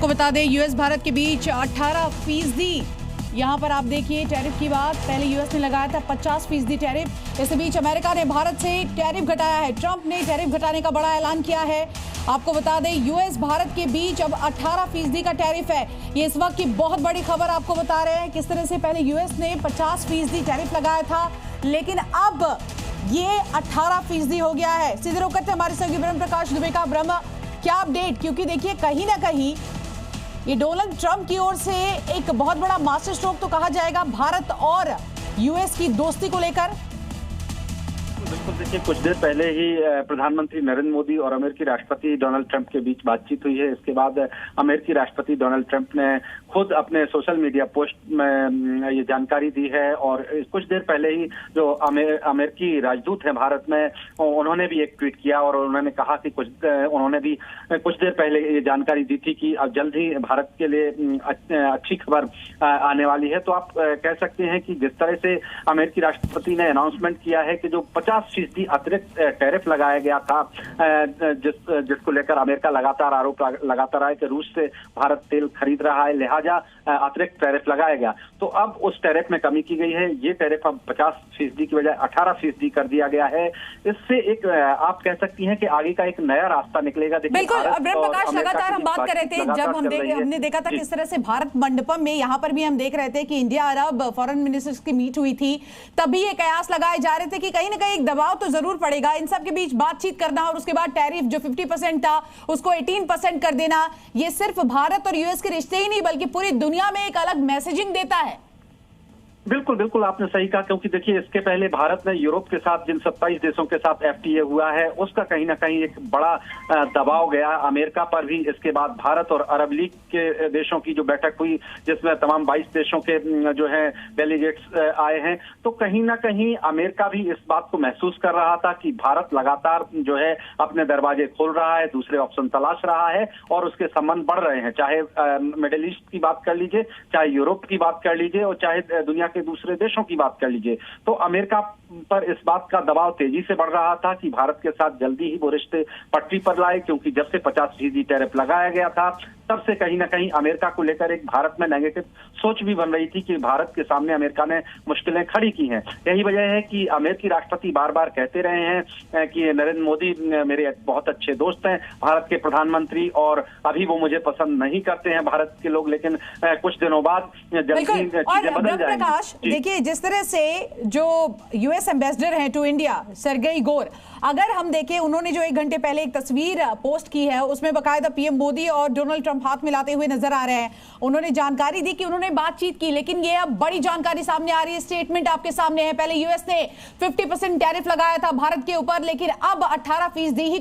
आपको बता दें यूएस भारत के बीच 18% यहाँ पर आप देखिए टैरिफ की बात। पहले यूएस ने लगाया था 50% टैरिफ। इस बीच अमेरिका ने भारत से टैरिफ घटाया है। ट्रंप ने टैरिफ घटाने का बड़ा ऐलान किया है। आपको बता दें यूएस भारत के बीच अब 18% का टैरिफ है। ये इस वक्त की बहुत बड़ी खबर आपको बता रहे हैं किस तरह से पहले यूएस ने 50% टैरिफ लगाया था, लेकिन अब ये 18% हो गया है। सीधे रुक करते हमारे सहयोगी ब्रह्म प्रकाश दुबे का। ब्रह्म, क्या अपडेट? क्योंकि देखिए कहीं ना कहीं ये डोनाल्ड ट्रंप की ओर से एक बहुत बड़ा मास्टर स्ट्रोक तो कहा जाएगा भारत और यूएस की दोस्ती को लेकर। बिल्कुल, देखिए कुछ देर पहले ही प्रधानमंत्री नरेंद्र मोदी और अमेरिकी राष्ट्रपति डोनाल्ड ट्रंप के बीच बातचीत हुई है। इसके बाद अमेरिकी राष्ट्रपति डोनाल्ड ट्रंप ने खुद अपने सोशल मीडिया पोस्ट में ये जानकारी दी है और कुछ देर पहले ही जो अमेरिकी राजदूत हैं भारत में, उन्होंने भी एक ट्वीट किया और उन्होंने कहा कि उन्होंने भी कुछ देर पहले ये जानकारी दी थी कि अब जल्द ही भारत के लिए अच्छी खबर आने वाली है। तो आप कह सकते हैं कि जिस तरह से अमेरिकी राष्ट्रपति ने अनाउंसमेंट किया है कि जो 50% अतिरिक्त टैरिफ लगाया गया था, जिसको लेकर अमेरिका लगातार आरोप लगाता रहा है कि रूस से भारत तेल खरीद रहा है, लिहाजा अतिरिक्त टैरिफ लगाया गया। तो अब उस टैरिफ में कमी की गई है। ये टैरिफ अब 50% की बजाय 18% कर दिया गया है। इससे एक आप कह सकती हैं कि आगे का एक नया रास्ता निकलेगा। बिल्कुल ब्रह्म प्रकाश, लगातार हम बात कर रहे थे, जब हमने देखा था किस तरह से भारत मंडपम में यहाँ पर भी हम देख रहे थे कि इंडिया अरब फॉरेन मिनिस्टर्स की मीट हुई थी, तभी ये कयास लगाए जा रहे थे कि कहीं ना कहीं एक दबाव तो जरूर पड़ेगा इन सब के बीच बातचीत करना और उसके बाद टैरिफ जो 50% था उसको 18% कर देना। ये सिर्फ भारत और यूएस के रिश्ते ही नहीं बल्कि पूरी दुनिया में एक अलग मैसेजिंग देता है। बिल्कुल बिल्कुल, आपने सही कहा, क्योंकि देखिए इसके पहले भारत ने यूरोप के साथ जिन 27 देशों के साथ एफटीए हुआ है उसका कहीं ना कहीं एक बड़ा दबाव गया अमेरिका पर भी। इसके बाद भारत और अरब लीग के देशों की जो बैठक हुई जिसमें तमाम 22 देशों के जो है डेलीगेट्स आए हैं, तो कहीं ना कहीं अमेरिका भी इस बात को महसूस कर रहा था कि भारत लगातार जो है अपने दरवाजे खोल रहा है, दूसरे ऑप्शन तलाश रहा है और उसके संबंध बढ़ रहे हैं। चाहे मिडिल ईस्ट की बात कर लीजिए, चाहे यूरोप की बात कर लीजिए और चाहे दुनिया के दूसरे देशों की बात कर लीजिए, तो अमेरिका पर इस बात का दबाव तेजी से बढ़ रहा था कि भारत के साथ जल्दी ही वो रिश्ते पटरी पर लाए, क्योंकि जब से 50% टैरिफ लगाया गया था तब से कहीं ना कहीं अमेरिका को लेकर एक भारत में नेगेटिव सोच भी बन रही थी कि भारत के सामने अमेरिका ने मुश्किलें खड़ी की हैं। यही वजह है कि अमेरिकी राष्ट्रपति बार बार कहते रहे हैं कि नरेंद्र मोदी मेरे बहुत अच्छे दोस्त हैं, भारत के प्रधानमंत्री, और अभी वो मुझे पसंद नहीं करते हैं भारत के लोग, लेकिन कुछ दिनों बाद जल्दी चीजें बदल जाएंगी। देखिए जिस तरह से जो यूएस एम्बेसडर हैं टू इंडिया सर्गेई गोर, अगर हम देखें उन्होंने जो 1 घंटे पहले एक तस्वीर पोस्ट की है उसमें बकायदा पीएम मोदी और डोनाल्ड ट्रंप हाथ मिलाते हुए नजर आ रहे हैं। उन्होंने जानकारी दी कि उन्होंने बातचीत की, लेकिन ये अब बड़ी जानकारी सामने आ रही है। स्टेटमेंट आपके सामने है। पहले यूएस ने 50% टैरिफ लगाया था भारत के ऊपर, लेकिन अब 18% ही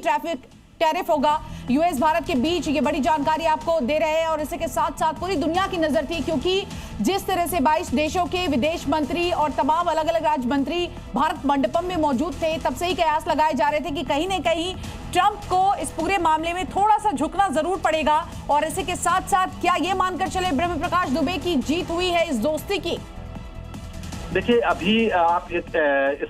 टैरिफ होगा यूएस भारत के बीच। ये बड़ी जानकारी आपको दे रहे हैं और इसी के साथ साथ पूरी दुनिया की नजर थी, क्योंकि जिस तरह से 22 देशों के विदेश मंत्री और तमाम अलग अलग राज्य मंत्री भारत मंडपम में मौजूद थे, तब से ही कयास लगाए जा रहे थे कि कहीं न कहीं ट्रंप को इस पूरे मामले में थोड़ा सा झुकना जरूर पड़ेगा। और इसी के साथ साथ क्या ये मानकर चले ब्रह्म प्रकाश दुबे की जीत हुई है इस दोस्ती की? देखिए अभी आप इस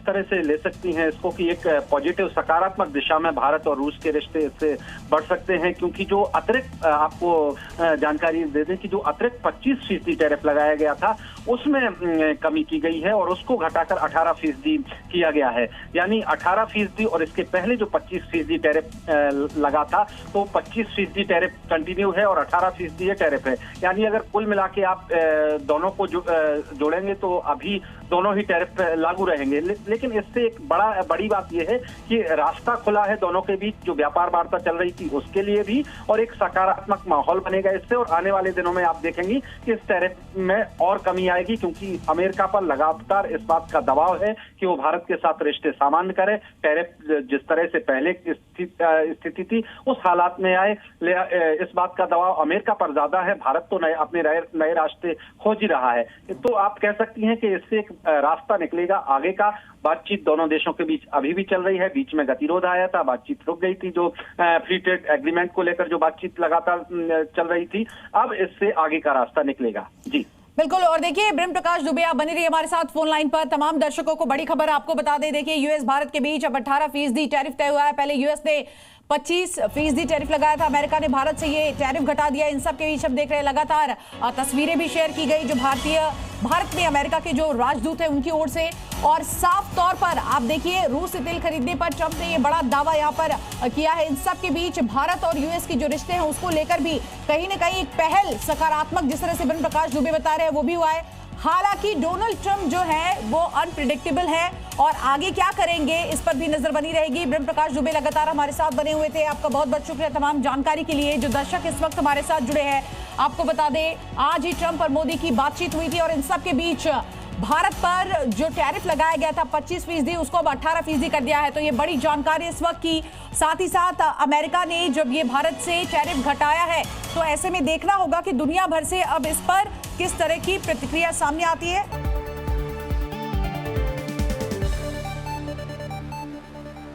तरह से ले सकती हैं इसको कि एक पॉजिटिव सकारात्मक दिशा में भारत और रूस के रिश्ते इससे बढ़ सकते हैं, क्योंकि जो अतिरिक्त आपको जानकारी दे दें कि जो अतिरिक्त 25% टैरिफ लगाया गया था उसमें कमी की गई है और उसको घटाकर 18% किया गया है। यानी 18% और इसके पहले जो 25% टैरिफ लगा था, तो 25% टैरिफ कंटिन्यू है और 18% ये टैरिफ है। यानी अगर कुल मिला के आप दोनों को जोड़ेंगे तो अभी दोनों ही टैरिफ लागू रहेंगे। लेकिन इससे एक बड़ी बात यह है कि रास्ता खुला है दोनों के बीच, जो व्यापार वार्ता चल रही थी उसके लिए भी, और एक सकारात्मक माहौल बनेगा इससे। और आने वाले दिनों में आप देखेंगी कि इस टैरिफ में और कमी आएगी, क्योंकि अमेरिका पर लगातार इस बात का दबाव है कि वो भारत के साथ रिश्ते सामान्य करे, टैरिफ जिस तरह से पहले स्थिति थी उस हालात में आए। इस बात का दबाव अमेरिका पर ज्यादा है। भारत तो अपने नए रास्ते खोज ही रहा है। तो आप कह सकती हैं कि इससे एक रास्ता निकलेगा आगे का। बातचीत दोनों देशों के बीच अभी भी चल रही है। बीच में गतिरोध आया था, बातचीत रुक गई थी, जो फ्री ट्रेड एग्रीमेंट को लेकर जो बातचीत लगातार चल रही थी। अब इससे आगे का रास्ता निकलेगा। जी बिल्कुल। और देखिए ब्रह्म प्रकाश दुबे आप बने रहिए हमारे साथ फोन लाइन पर। तमाम दर्शकों को बड़ी खबर आपको बता दें, देखिए यूएस भारत के बीच अब 18% टैरिफ तय हुआ है। पहले यूएस ने 25% टैरिफ लगाया था अमेरिका ने, भारत से ये टैरिफ घटा दिया। इन सब के बीच हम देख रहे हैं लगातार तस्वीरें भी शेयर की गई जो भारत में अमेरिका के जो राजदूत हैं उनकी ओर से। और साफ तौर पर आप देखिए रूस से तेल खरीदने पर ट्रंप ने ये बड़ा दावा यहाँ पर किया है। इन सब के बीच भारत और यूएस के जो रिश्ते हैं उसको लेकर भी कहीं ना कहीं एक पहल सकारात्मक, जिस तरह से ब्रह्म प्रकाश दुबे बता रहे हैं, वो भी हुआ है। हालांकि डोनाल्ड ट्रंप जो है वो अनप्रिडिक्टेबल है और आगे क्या करेंगे इस पर भी नजर बनी रहेगी। ब्रह्म प्रकाश दुबे लगातार हमारे साथ बने हुए थे। आपका बहुत बहुत शुक्रिया तमाम जानकारी के लिए। जो दर्शक इस वक्त हमारे साथ जुड़े हैं, आपको बता दें आज ही ट्रंप और मोदी की बातचीत हुई थी और इन सब के बीच भारत पर जो टैरिफ लगाया गया था 25%, उसको अब 18% कर दिया है। तो ये बड़ी जानकारी इस वक्त की। साथ ही साथ अमेरिका ने जब ये भारत से टैरिफ घटाया है तो ऐसे में देखना होगा कि दुनिया भर से अब इस पर किस तरह की प्रतिक्रिया सामने आती है।